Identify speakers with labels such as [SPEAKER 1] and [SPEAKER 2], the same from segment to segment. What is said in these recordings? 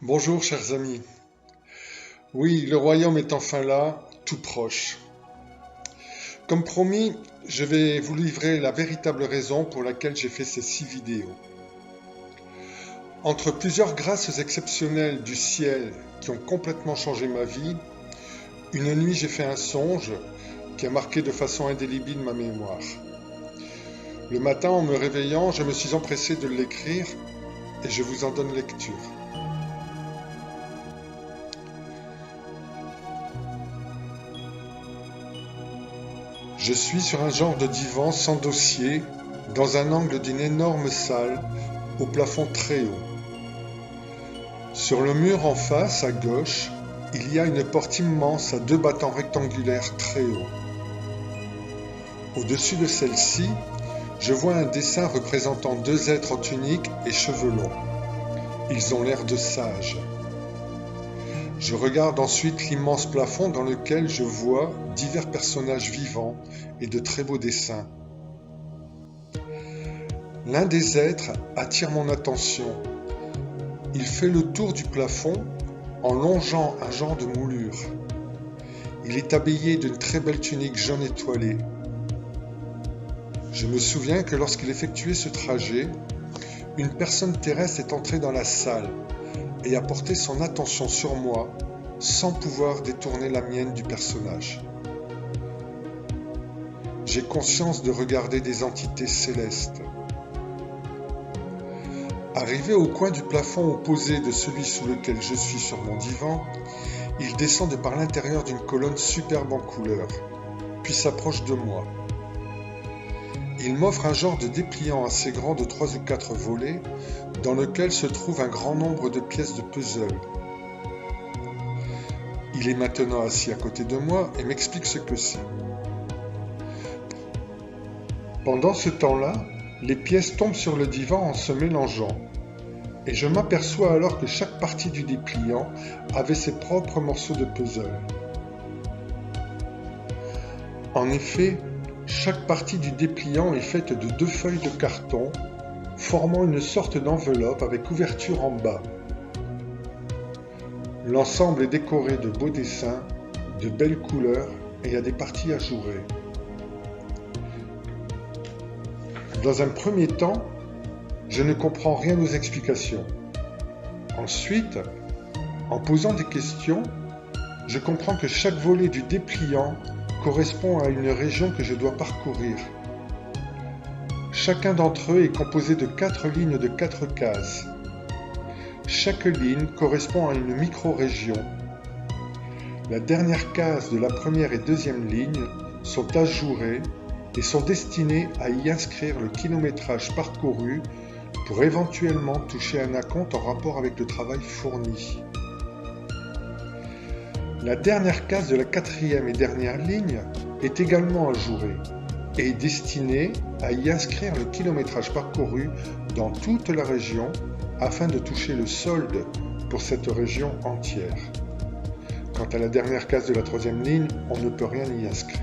[SPEAKER 1] Bonjour chers amis. Oui, le royaume est enfin là, tout proche. Comme promis, je vais vous livrer la véritable raison pour laquelle j'ai fait ces 6 vidéos. Entre plusieurs grâces exceptionnelles du ciel qui ont complètement changé ma vie, une nuit j'ai fait un songe qui a marqué de façon indélébile ma mémoire. Le matin en me réveillant, je me suis empressé de l'écrire et je vous en donne lecture. Je suis sur un genre de divan sans dossier, dans un angle d'une énorme salle, au plafond très haut. Sur le mur en face, à gauche, il y a une porte immense à 2 battants rectangulaires très hauts. Au-dessus de celle-ci, je vois un dessin représentant 2 êtres en tunique et cheveux longs. Ils ont l'air de sages. Je regarde ensuite l'immense plafond dans lequel je vois divers personnages vivants et de très beaux dessins. L'un des êtres attire mon attention. Il fait le tour du plafond en longeant un genre de moulure. Il est habillé d'une très belle tunique jaune étoilée. Je me souviens que lorsqu'il effectuait ce trajet, une personne terrestre est entrée dans la salle et a porté son attention sur moi sans pouvoir détourner la mienne du personnage. J'ai conscience de regarder des entités célestes. Arrivé au coin du plafond opposé de celui sous lequel je suis sur mon divan, il descend de par l'intérieur d'une colonne superbe en couleur, puis s'approche de moi. Il m'offre un genre de dépliant assez grand de 3 ou 4 volets, dans lequel se trouve un grand nombre de pièces de puzzle. Il est maintenant assis à côté de moi et m'explique ce que c'est. Pendant ce temps-là, les pièces tombent sur le divan en se mélangeant, et je m'aperçois alors que chaque partie du dépliant avait ses propres morceaux de puzzle. En effet, chaque partie du dépliant est faite de 2 feuilles de carton, formant une sorte d'enveloppe avec ouverture en bas. L'ensemble est décoré de beaux dessins, de belles couleurs et a des parties ajourées. Dans un premier temps, je ne comprends rien aux explications. Ensuite, en posant des questions, je comprends que chaque volet du dépliant correspond à une région que je dois parcourir. Chacun d'entre eux est composé de 4 lignes de 4 cases. Chaque ligne correspond à une micro-région. La dernière case de la première et deuxième ligne sont ajourées et sont destinées à y inscrire le kilométrage parcouru pour éventuellement toucher un acompte en rapport avec le travail fourni. La dernière case de la 4e et dernière ligne est également ajourée et est destinée à y inscrire le kilométrage parcouru dans toute la région afin de toucher le solde pour cette région entière. Quant à la dernière case de la 3e ligne, on ne peut rien y inscrire.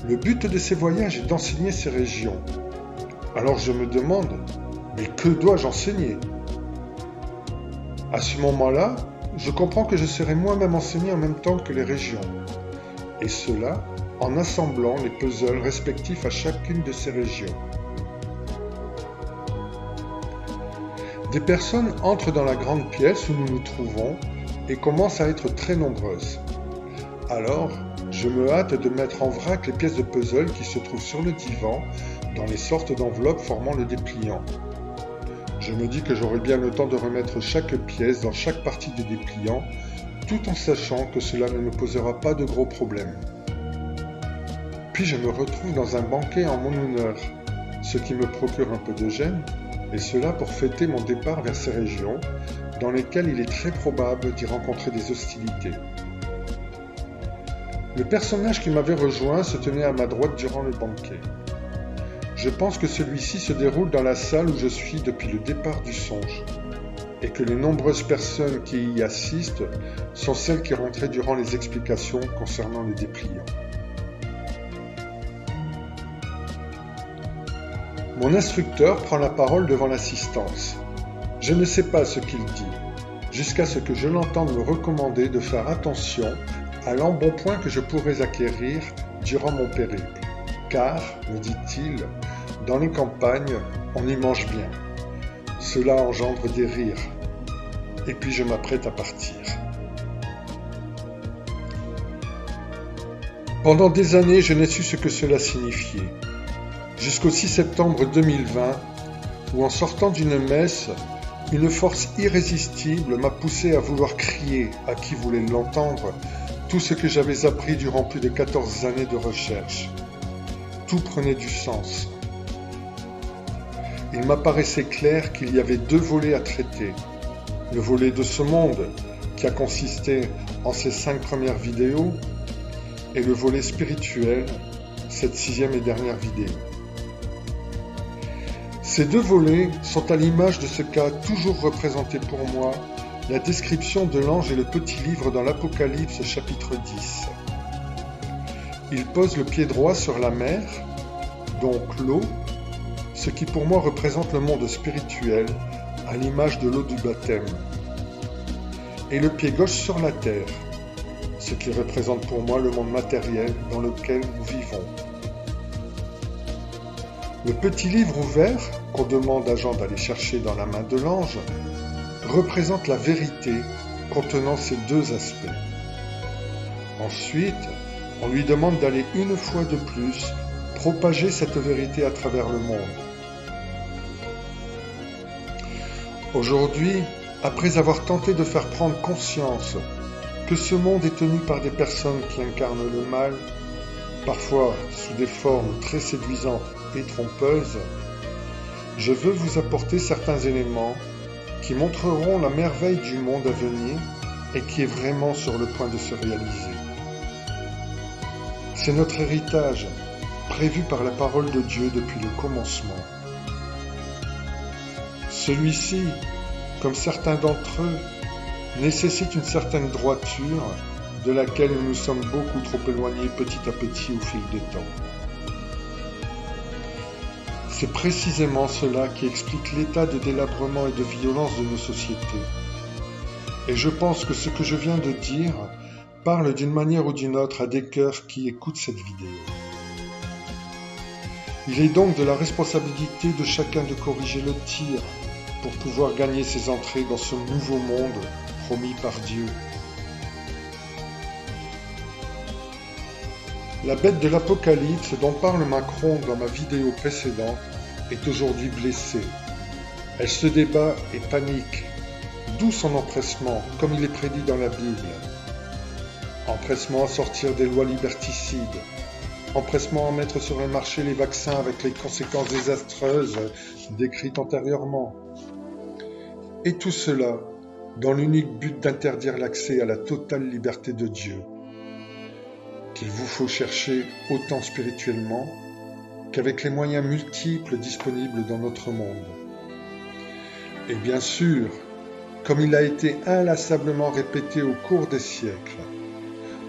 [SPEAKER 1] Le but de ces voyages est d'enseigner ces régions. Alors je me demande, mais que dois-je enseigner ? À ce moment-là, je comprends que je serai moi-même enseigné en même temps que les régions. Et cela en assemblant les puzzles respectifs à chacune de ces régions. Des personnes entrent dans la grande pièce où nous nous trouvons et commencent à être très nombreuses. Alors, je me hâte de mettre en vrac les pièces de puzzle qui se trouvent sur le divan dans les sortes d'enveloppes formant le dépliant. Je me dis que j'aurai bien le temps de remettre chaque pièce dans chaque partie du dépliant, tout en sachant que cela ne me posera pas de gros problèmes. Puis je me retrouve dans un banquet en mon honneur, ce qui me procure un peu de gêne, et cela pour fêter mon départ vers ces régions, dans lesquelles il est très probable d'y rencontrer des hostilités. Le personnage qui m'avait rejoint se tenait à ma droite durant le banquet. Je pense que celui-ci se déroule dans la salle où je suis depuis le départ du songe, et que les nombreuses personnes qui y assistent sont celles qui rentraient durant les explications concernant le dépliant. Mon instructeur prend la parole devant l'assistance. Je ne sais pas ce qu'il dit, jusqu'à ce que je l'entende me recommander de faire attention à l'embonpoint que je pourrais acquérir durant mon périple. Car, me dit-il, dans les campagnes, on y mange bien. Cela engendre des rires. Et puis je m'apprête à partir. Pendant des années, je n'ai su ce que cela signifiait. Jusqu'au 6 septembre 2020, où en sortant d'une messe, une force irrésistible m'a poussé à vouloir crier à qui voulait l'entendre tout ce que j'avais appris durant plus de 14 années de recherche. Tout prenait du sens. Il m'apparaissait clair qu'il y avait deux volets à traiter. Le volet de ce monde, qui a consisté en ces 5 premières vidéos, et le volet spirituel, cette 6e et dernière vidéo. Ces deux volets sont à l'image de ce qu'a toujours représenté pour moi la description de l'ange et le petit livre dans l'Apocalypse chapitre 10. Il pose le pied droit sur la mer, donc l'eau, ce qui pour moi représente le monde spirituel, à l'image de l'eau du baptême, et le pied gauche sur la terre, ce qui représente pour moi le monde matériel dans lequel nous vivons. Le petit livre ouvert, qu'on demande à Jean d'aller chercher dans la main de l'ange, représente la vérité contenant ces deux aspects. Ensuite, on lui demande d'aller une fois de plus propager cette vérité à travers le monde. Aujourd'hui, après avoir tenté de faire prendre conscience que ce monde est tenu par des personnes qui incarnent le mal, parfois sous des formes très séduisantes et trompeuses, je veux vous apporter certains éléments qui montreront la merveille du monde à venir et qui est vraiment sur le point de se réaliser. C'est notre héritage, prévu par la parole de Dieu depuis le commencement. Celui-ci, comme certains d'entre eux, nécessite une certaine droiture de laquelle nous nous sommes beaucoup trop éloignés petit à petit au fil des temps. C'est précisément cela qui explique l'état de délabrement et de violence de nos sociétés. Et je pense que ce que je viens de dire parle d'une manière ou d'une autre à des cœurs qui écoutent cette vidéo. Il est donc de la responsabilité de chacun de corriger le tir pour pouvoir gagner ses entrées dans ce nouveau monde promis par Dieu. La bête de l'Apocalypse dont parle Macron dans ma vidéo précédente est aujourd'hui blessée. Elle se débat et panique, d'où son empressement, comme il est prédit dans la Bible. Empressement à sortir des lois liberticides, empressement à mettre sur le marché les vaccins avec les conséquences désastreuses décrites antérieurement. Et tout cela dans l'unique but d'interdire l'accès à la totale liberté de Dieu, qu'il vous faut chercher autant spirituellement qu'avec les moyens multiples disponibles dans notre monde. Et bien sûr, comme il a été inlassablement répété au cours des siècles,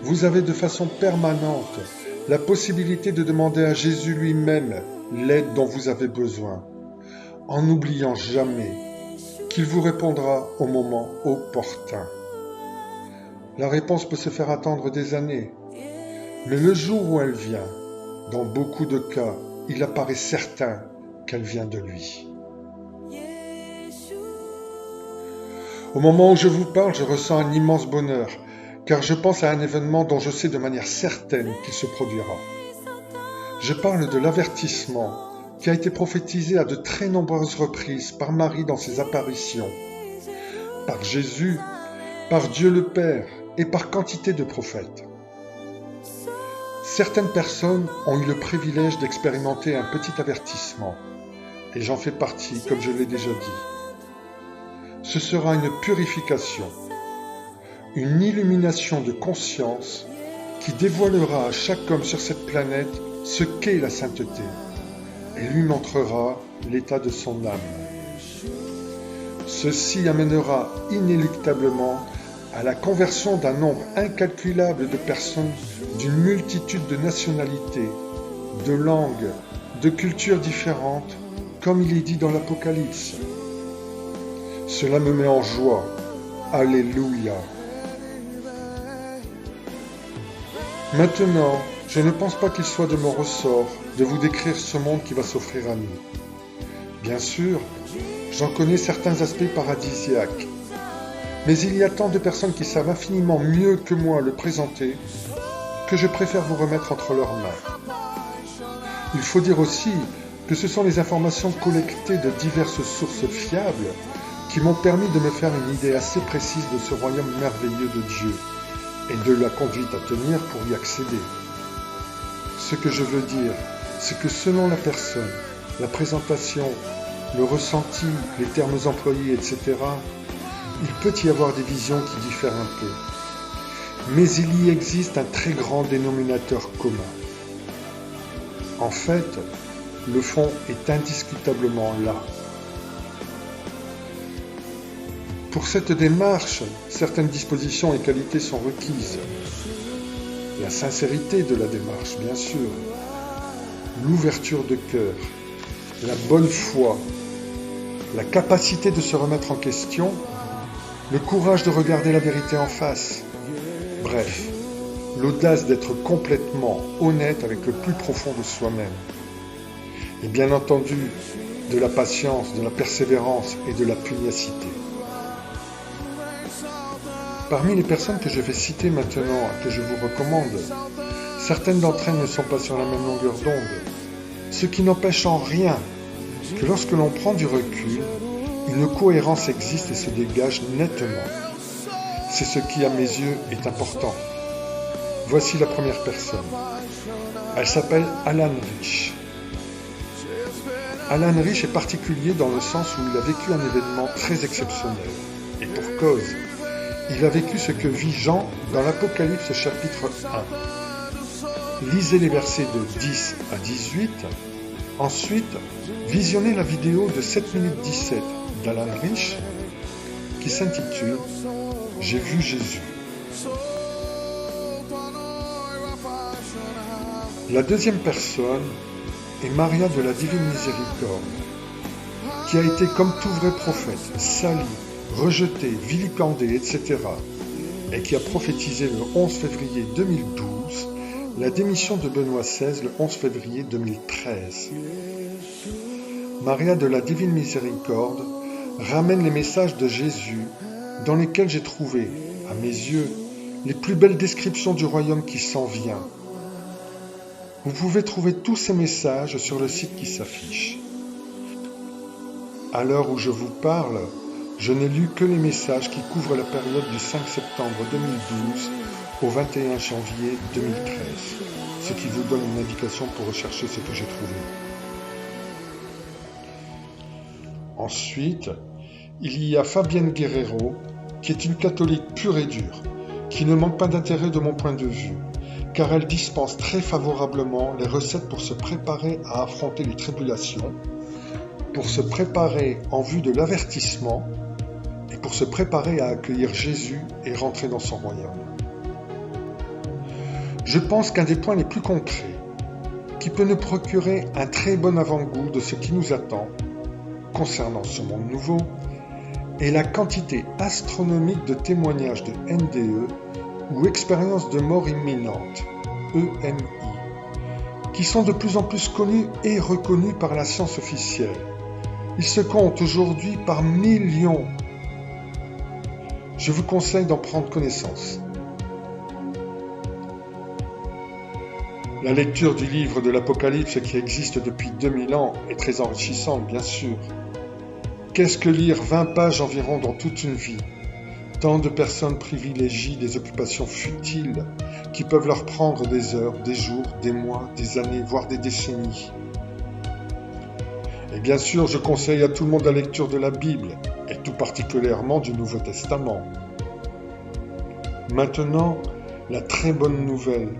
[SPEAKER 1] vous avez de façon permanente la possibilité de demander à Jésus lui-même l'aide dont vous avez besoin, en n'oubliant jamais qu'il vous répondra au moment opportun. La réponse peut se faire attendre des années, mais le jour où elle vient, dans beaucoup de cas, il apparaît certain qu'elle vient de lui. Au moment où je vous parle, je ressens un immense bonheur, car je pense à un événement dont je sais de manière certaine qu'il se produira. Je parle de l'avertissement qui a été prophétisé à de très nombreuses reprises par Marie dans ses apparitions, par Jésus, par Dieu le Père et par quantité de prophètes. Certaines personnes ont eu le privilège d'expérimenter un petit avertissement, et j'en fais partie, comme je l'ai déjà dit. Ce sera une purification, une illumination de conscience qui dévoilera à chaque homme sur cette planète ce qu'est la sainteté et lui montrera l'état de son âme. Ceci amènera inéluctablement à la conversion d'un nombre incalculable de personnes d'une multitude de nationalités, de langues, de cultures différentes, comme il est dit dans l'Apocalypse. Cela me met en joie. Alléluia. Maintenant, je ne pense pas qu'il soit de mon ressort de vous décrire ce monde qui va s'offrir à nous. Bien sûr, j'en connais certains aspects paradisiaques, mais il y a tant de personnes qui savent infiniment mieux que moi le présenter que je préfère vous remettre entre leurs mains. Il faut dire aussi que ce sont les informations collectées de diverses sources fiables qui m'ont permis de me faire une idée assez précise de ce royaume merveilleux de Dieu et de la conduite à tenir pour y accéder. Ce que je veux dire, c'est que selon la personne, la présentation, le ressenti, les termes employés, etc., il peut y avoir des visions qui diffèrent un peu. Mais il y existe un très grand dénominateur commun. En fait, le fond est indiscutablement là. Pour cette démarche, certaines dispositions et qualités sont requises. La sincérité de la démarche, bien sûr. L'ouverture de cœur. La bonne foi. La capacité de se remettre en question. Le courage de regarder la vérité en face. Bref, l'audace d'être complètement honnête avec le plus profond de soi-même. Et bien entendu, de la patience, de la persévérance et de la pugnacité. Parmi les personnes que je vais citer maintenant et que je vous recommande, certaines d'entre elles ne sont pas sur la même longueur d'onde, ce qui n'empêche en rien que lorsque l'on prend du recul, une cohérence existe et se dégage nettement. C'est ce qui, à mes yeux, est important. Voici la première personne. Elle s'appelle Alan Rich. Alan Rich est particulier dans le sens où il a vécu un événement très exceptionnel. Et pour cause, il a vécu ce que vit Jean dans l'Apocalypse chapitre 1. Lisez les versets de 10 à 18. Ensuite, visionnez la vidéo de 7 minutes 17 d'Alan Rich qui s'intitule « J'ai vu Jésus ». La deuxième personne est Maria de la Divine Miséricorde, qui a été comme tout vrai prophète, salie, rejetée, vilipendée, etc., et qui a prophétisé le 11 février 2012 la démission de Benoît XVI le 11 février 2013. Maria de la Divine Miséricorde ramène les messages de Jésus dans lesquels j'ai trouvé, à mes yeux, les plus belles descriptions du royaume qui s'en vient. Vous pouvez trouver tous ces messages sur le site qui s'affiche. À l'heure où je vous parle, je n'ai lu que les messages qui couvrent la période du 5 septembre 2012 au 21 janvier 2013, ce qui vous donne une indication pour rechercher ce que j'ai trouvé. Ensuite, il y a Fabienne Guerrero, qui est une catholique pure et dure, qui ne manque pas d'intérêt de mon point de vue, car elle dispense très favorablement les recettes pour se préparer à affronter les tribulations, pour se préparer en vue de l'avertissement et pour se préparer à accueillir Jésus et rentrer dans son royaume. Je pense qu'un des points les plus concrets, qui peut nous procurer un très bon avant-goût de ce qui nous attend concernant ce monde nouveau, est la quantité astronomique de témoignages de NDE ou expériences de mort imminente, EMI, qui sont de plus en plus connus et reconnus par la science officielle. Ils se comptent aujourd'hui par millions. Je vous conseille d'en prendre connaissance. La lecture du livre de l'Apocalypse qui existe depuis 2000 ans est très enrichissante, bien sûr. Qu'est-ce que lire 20 pages environ dans toute une vie ? Tant de personnes privilégient des occupations futiles qui peuvent leur prendre des heures, des jours, des mois, des années, voire des décennies. Et bien sûr, je conseille à tout le monde la lecture de la Bible, et tout particulièrement du Nouveau Testament. Maintenant, la très bonne nouvelle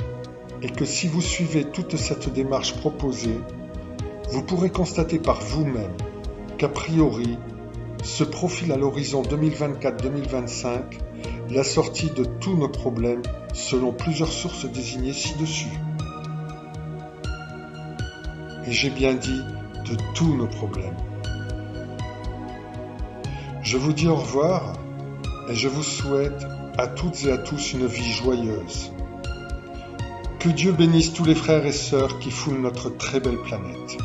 [SPEAKER 1] est que si vous suivez toute cette démarche proposée, vous pourrez constater par vous-même qu'a priori, se profile à l'horizon 2024-2025 la sortie de tous nos problèmes selon plusieurs sources désignées ci-dessus. Et j'ai bien dit de tous nos problèmes. Je vous dis au revoir et je vous souhaite à toutes et à tous une vie joyeuse. Que Dieu bénisse tous les frères et sœurs qui foulent notre très belle planète.